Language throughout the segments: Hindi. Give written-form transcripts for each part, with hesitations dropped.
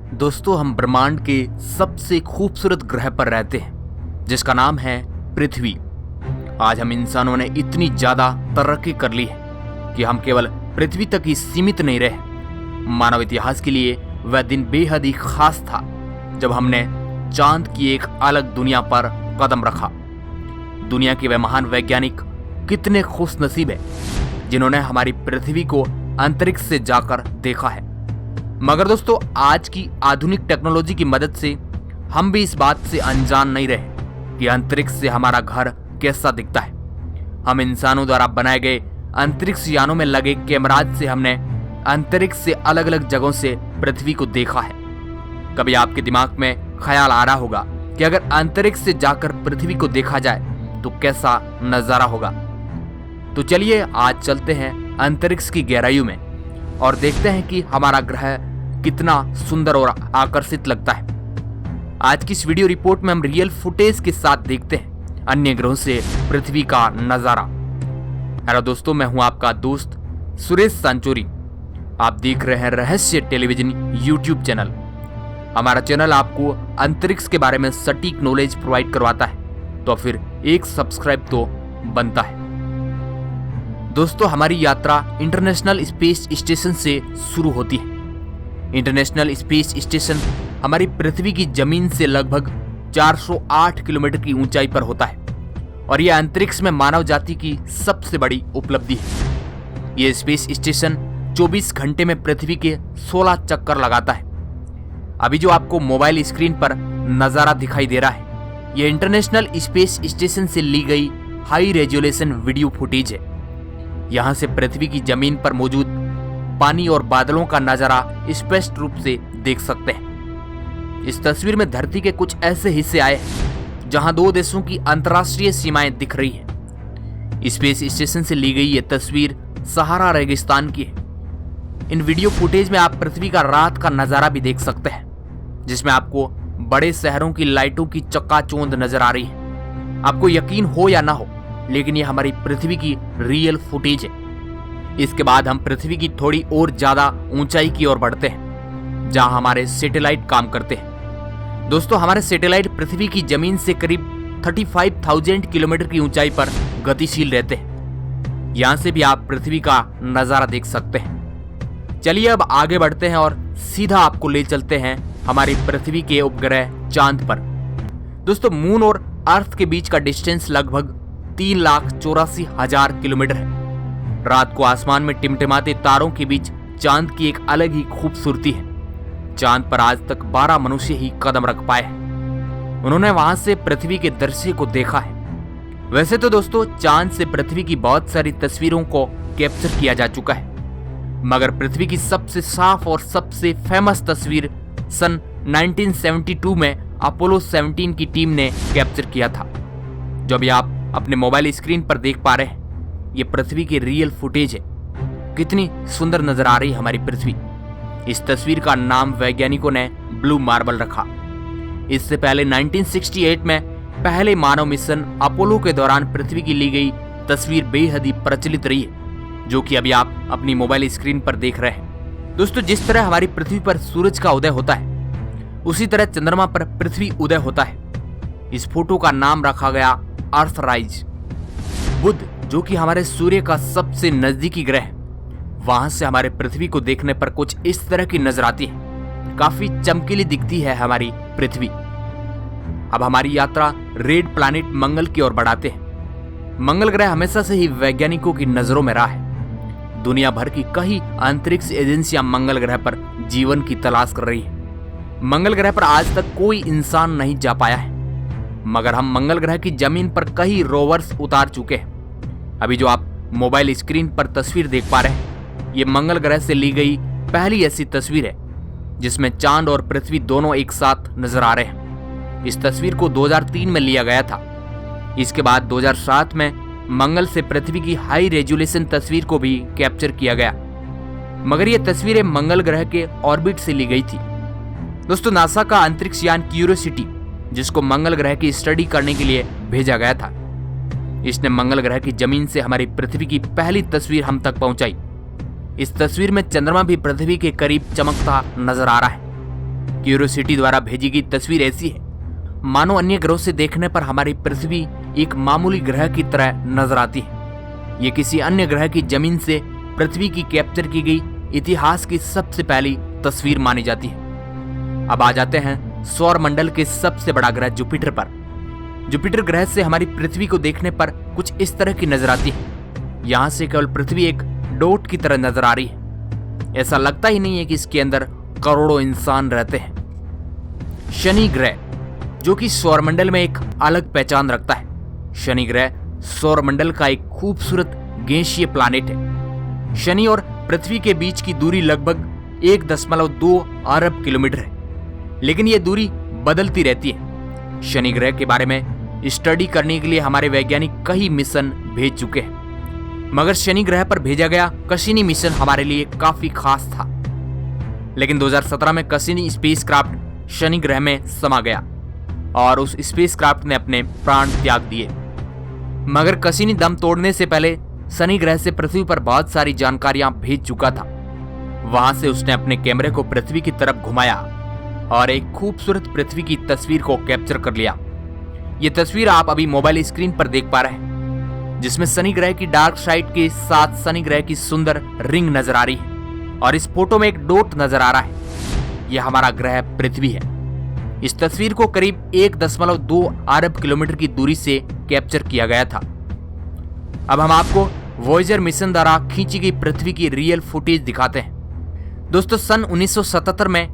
दोस्तों, हम ब्रह्मांड के सबसे खूबसूरत ग्रह पर रहते हैं जिसका नाम है पृथ्वी। आज हम इंसानों ने इतनी ज्यादा तरक्की कर ली है कि हम केवल पृथ्वी तक ही सीमित नहीं रहे। मानव इतिहास के लिए वह दिन बेहद ही खास था जब हमने चांद की एक अलग दुनिया पर कदम रखा। दुनिया के वह महान वैज्ञानिक कितने खुशनसीब हैं जिन्होंने हमारी पृथ्वी को अंतरिक्ष से जाकर देखा है। मगर दोस्तों, आज की आधुनिक टेक्नोलॉजी की मदद से हम भी इस बात से अनजान नहीं रहे कि अंतरिक्ष से हमारा घर कैसा दिखता है। हम इंसानों द्वारा बनाए गए अंतरिक्ष यानों में लगे कैमराज से हमने अंतरिक्ष से अलग अलग जगहों से पृथ्वी को देखा है। कभी आपके दिमाग में ख्याल आ रहा होगा कि अगर अंतरिक्ष से जाकर पृथ्वी को देखा जाए तो कैसा नजारा होगा। तो चलिए आज चलते हैं अंतरिक्ष की गहराइयों में और देखते हैं कि हमारा ग्रह कितना सुंदर और आकर्षित लगता है। आज की इस वीडियो रिपोर्ट में हम रियल फुटेज के साथ देखते हैं अन्य ग्रहों से पृथ्वी का नजारा। हेलो दोस्तों, मैं हूं आपका दोस्त सुरेश सांचोरी। आप देख रहे हैं रहस्य टेलीविजन यूट्यूब चैनल। हमारा चैनल आपको अंतरिक्ष के बारे में सटीक नॉलेज प्रोवाइड करवाता है, तो फिर एक सब्सक्राइब तो बनता है। दोस्तों, हमारी यात्रा इंटरनेशनल स्पेस स्टेशन से शुरू होती है। इंटरनेशनल स्पेस स्टेशन हमारी पृथ्वी की जमीन से लगभग 408 किलोमीटर की ऊंचाई पर होता है और यह अंतरिक्ष में मानव जाति की सबसे बड़ी उपलब्धि है। यह स्पेस स्टेशन 24 घंटे में पृथ्वी के 16 चक्कर लगाता है। अभी जो आपको मोबाइल स्क्रीन पर नजारा दिखाई दे रहा है, यह इंटरनेशनल स्पेस स्टेशन से ली गई हाई रेजोल्यूशन वीडियो फुटेज है। यहां से पृथ्वी की जमीन पर मौजूद पानी और बादलों का नजारा स्पष्ट रूप से देख सकते हैं। इस तस्वीर में धरती के कुछ ऐसे हिस्से आए हैं जहां दो देशों की अंतर्राष्ट्रीय सीमाएं दिख रही हैं। स्पेस स्टेशन से ली गई ये तस्वीर सहारा रेगिस्तान की है। इन वीडियो फुटेज में आप पृथ्वी का रात का नजारा भी देख सकते हैं, जिसमें आपको बड़े शहरों की लाइटों की चकाचौंध नजर आ रही है। आपको यकीन हो या ना हो, लेकिन ये हमारी पृथ्वी की रियल फुटेज है। इसके बाद हम पृथ्वी की थोड़ी और ज्यादा ऊंचाई की ओर बढ़ते हैं, जहां हमारे सैटेलाइट काम करते हैं। दोस्तों, हमारे सैटेलाइट पृथ्वी की जमीन से करीब 35,000 किलोमीटर की ऊंचाई पर गतिशील रहते हैं। यहां से भी आप पृथ्वी का नजारा देख सकते हैं। चलिए अब आगे बढ़ते हैं और सीधा आपको ले चलते हैं हमारी पृथ्वी के उपग्रह चांद पर। दोस्तों, मून और अर्थ के बीच का डिस्टेंस लगभग 3,84,000 किलोमीटर है। रात को आसमान में टिमटिमाते तारों के बीच चांद की एक अलग ही खूबसूरती है। चांद पर आज तक 12 मनुष्य ही कदम रख पाए हैं। उन्होंने वहां से पृथ्वी के दृश्य को देखा है। वैसे तो दोस्तों, चांद से पृथ्वी की बहुत सारी तस्वीरों को कैप्चर किया जा चुका है, मगर पृथ्वी की सबसे साफ और सबसे फेमस तस्वीर सन 1972 में अपोलो 17 की टीम ने कैप्चर किया था। जो अभी आप अपने मोबाइल स्क्रीन पर देख पा रहे हैं, ये पृथ्वी की रियल फुटेज है। कितनी सुंदर नजर आ रही है हमारी पृथ्वी। इस तस्वीर का नाम वैज्ञानिकों ने ब्लू मार्बल रखा। इससे पहले 1968 में पहले मानव मिशन अपोलो के दौरान पृथ्वी की ली गई तस्वीर बेहद ही प्रचलित रही है, जो कि अभी आप अपनी मोबाइल स्क्रीन पर देख रहे हैं। दोस्तों, जिस तरह हमारी पृथ्वी पर सूरज का उदय होता है, उसी तरह चंद्रमा पर पृथ्वी उदय होता है। इस फोटो का नाम रखा गया अर्थराइज। बुध, जो कि हमारे सूर्य का सबसे नजदीकी ग्रह है, वहां से हमारे पृथ्वी को देखने पर कुछ इस तरह की नजर आती है। काफी चमकीली दिखती है हमारी पृथ्वी। अब हमारी यात्रा रेड प्लैनेट मंगल की ओर बढ़ाते हैं। मंगल ग्रह हमेशा से ही वैज्ञानिकों की नजरों में रहा है। दुनिया भर की कई अंतरिक्ष एजेंसियां मंगल ग्रह पर जीवन की तलाश कर रही है। मंगल ग्रह पर आज तक कोई इंसान नहीं जा पाया है, मगर हम मंगल ग्रह की जमीन पर कई रोवर्स उतार चुके हैं। अभी जो आप मोबाइल स्क्रीन पर तस्वीर देख पा रहे हैं, ये मंगल ग्रह से ली गई पहली ऐसी तस्वीर है जिसमें चांद और पृथ्वी दोनों एक साथ नजर आ रहे हैं। इस तस्वीर को 2003 में लिया गया था। इसके बाद 2007 में मंगल से पृथ्वी की हाई रेजोल्यूशन तस्वीर को भी कैप्चर किया गया, मगर ये तस्वीरें मंगल ग्रह के ऑर्बिट से ली गई थी। दोस्तों, नासा का अंतरिक्ष यान क्यूरियोसिटी, जिसको मंगल ग्रह की स्टडी करने के लिए भेजा गया था, इसने मंगल ग्रह की जमीन से हमारी पृथ्वी की पहली तस्वीर हम तक पहुंचाई। इस तस्वीर में चंद्रमा भी पृथ्वी के करीब चमकता नजर आ रहा है। क्यूरियोसिटी द्वारा भेजी गई तस्वीर ऐसी है मानो अन्य ग्रहों से देखने पर हमारी पृथ्वी एक मामूली ग्रह की तरह नजर आती है। ये किसी अन्य ग्रह की जमीन से पृथ्वी की कैप्चर की गई इतिहास की सबसे पहली तस्वीर मानी जाती है। अब आ जाते हैं सौर मंडल के सबसे बड़ा ग्रह जुपिटर पर। जुपिटर ग्रह से हमारी पृथ्वी को देखने पर कुछ इस तरह की नजर आती है। यहाँ से केवल पृथ्वी एक डॉट की तरह नजर आ रही है। ऐसा लगता ही नहीं है कि इसके अंदर करोड़ों इंसान रहते हैं। शनि ग्रह जो कि सौरमंडल में एक अलग पहचान रखता है। शनि ग्रह सौरमंडल का एक खूबसूरत गैसीय प्लैनेट है। शनि और पृथ्वी के बीच की दूरी लगभग 1.2 अरब किलोमीटर है, लेकिन यह दूरी बदलती रहती है। शनि ग्रह के बारे में स्टडी करने के लिए हमारे वैज्ञानिक कई मिशन भेज चुके हैं, मगर शनि ग्रह पर भेजा गया कसिनी मिशन हमारे लिए काफी खास था। लेकिन 2017 में कसिनी स्पेसक्राफ्ट शनि ग्रह में समा गया और उस स्पेसक्राफ्ट ने अपने प्राण त्याग दिए। मगर कसिनी दम तोड़ने से पहले शनि ग्रह से पृथ्वी पर बहुत सारी जानकारियां भेज चुका था। वहां से उसने अपने कैमरे को पृथ्वी की तरफ घुमाया और एक खूबसूरत पृथ्वी की तस्वीर को कैप्चर कर लिया। ये तस्वीर आप अभी मोबाइल स्क्रीन पर देख पा रहे हैं, जिसमें शनि ग्रह की डार्क साइड के साथ शनि ग्रह की सुंदर रिंग नजर आ रही है और इस फोटो में एक डॉट नजर आ रहा है। यह हमारा ग्रह पृथ्वी है। इस तस्वीर को करीब 1.2 अरब किलोमीटर की दूरी से कैप्चर किया गया था। अब हम आपको वॉयेजर मिशन द्वारा खींची गई पृथ्वी की रियल फुटेज दिखाते हैं। दोस्तों, सन 1977 में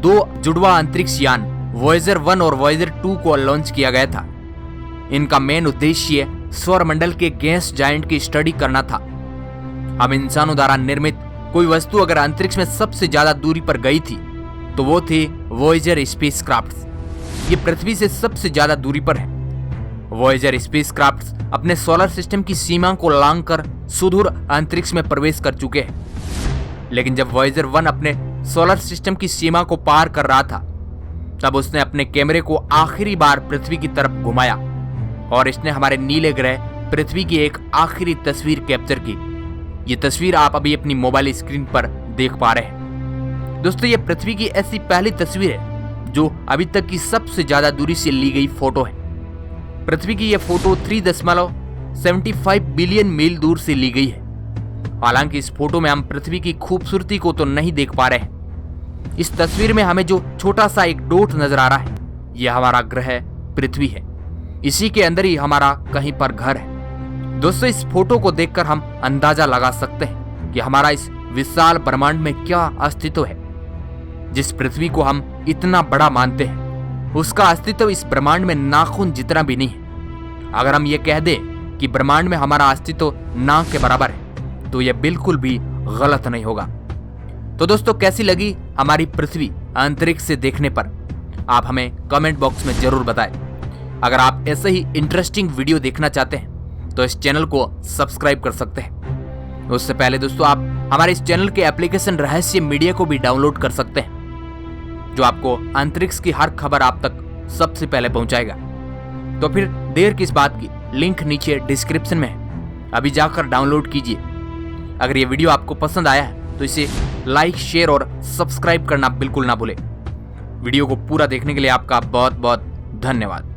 2 जुड़वा अंतरिक्ष यान वॉयेजर 1 और वॉयेजर 2 को लॉन्च किया गया था। इनका मेन उद्देश्य सौरमंडल के गैस जायंट की स्टडी करना था। हम इंसानों द्वारा निर्मित कोई वस्तु अगर अंतरिक्ष में सबसे ज्यादा दूरी पर गई थी तो वो थे वॉयेजर स्पेसक्राफ्ट। ये पृथ्वी से सबसे ज्यादा दूरी पर है। वॉयेजर स्पेसक्राफ्ट अपने सोलर सिस्टम की सीमा को लांघकर सुदूर अंतरिक्ष में प्रवेश कर चुके हैं। लेकिन जब वॉयेजर 1 अपने सोलर सिस्टम की सीमा को पार कर रहा था, तब उसने अपने कैमरे को आखिरी बार पृथ्वी की तरफ घुमाया और इसने हमारे नीले ग्रह पृथ्वी की एक आखिरी तस्वीर कैप्चर की। ये तस्वीर आप अभी अपनी मोबाइल स्क्रीन पर देख पा रहे हैं। दोस्तों, ये पृथ्वी की ऐसी पहली तस्वीर है जो अभी तक की सबसे ज्यादा दूरी से ली गई फोटो है। पृथ्वी की यह फोटो 3.75 बिलियन मील दूर से ली गई है। हालांकि इस फोटो में हम पृथ्वी की खूबसूरती को तो नहीं देख पा रहे हैं। इस तस्वीर में हमें जो छोटा सा एक डॉट नजर आ रहा है, यह हमारा ग्रह पृथ्वी है। इसी के अंदर ही हमारा कहीं पर घर है। दोस्तों, इस फोटो को देखकर हम अंदाजा लगा सकते हैं कि हमारा इस विशाल ब्रह्मांड में क्या अस्तित्व है। जिस पृथ्वी को हम इतना बड़ा मानते हैं, उसका अस्तित्व इस ब्रह्मांड में नाखून जितना भी नहीं है। अगर हम ये कह दें कि ब्रह्मांड में हमारा अस्तित्व ना के बराबर है, तो यह बिल्कुल भी गलत नहीं होगा। तो दोस्तों, कैसी लगी हमारी पृथ्वी अंतरिक्ष से देखने पर? आप हमें कमेंट बॉक्स में जरूर बताएं। अगर आप ऐसे ही इंटरेस्टिंग वीडियो देखना चाहते हैं तो इस चैनल को सब्सक्राइब कर सकते हैं। उससे पहले दोस्तों, आप हमारे इस चैनल के एप्लीकेशन रहस्य मीडिया को भी डाउनलोड कर सकते हैं, जो आपको अंतरिक्ष की हर खबर आप तक सबसे पहले पहुंचाएगा। तो फिर देर किस बात की, लिंक नीचे डिस्क्रिप्शन में है, अभी जाकर डाउनलोड कीजिए। अगर ये वीडियो आपको पसंद आया है तो इसे लाइक, शेयर और सब्सक्राइब करना बिल्कुल ना भूलें। वीडियो को पूरा देखने के लिए आपका बहुत बहुत धन्यवाद।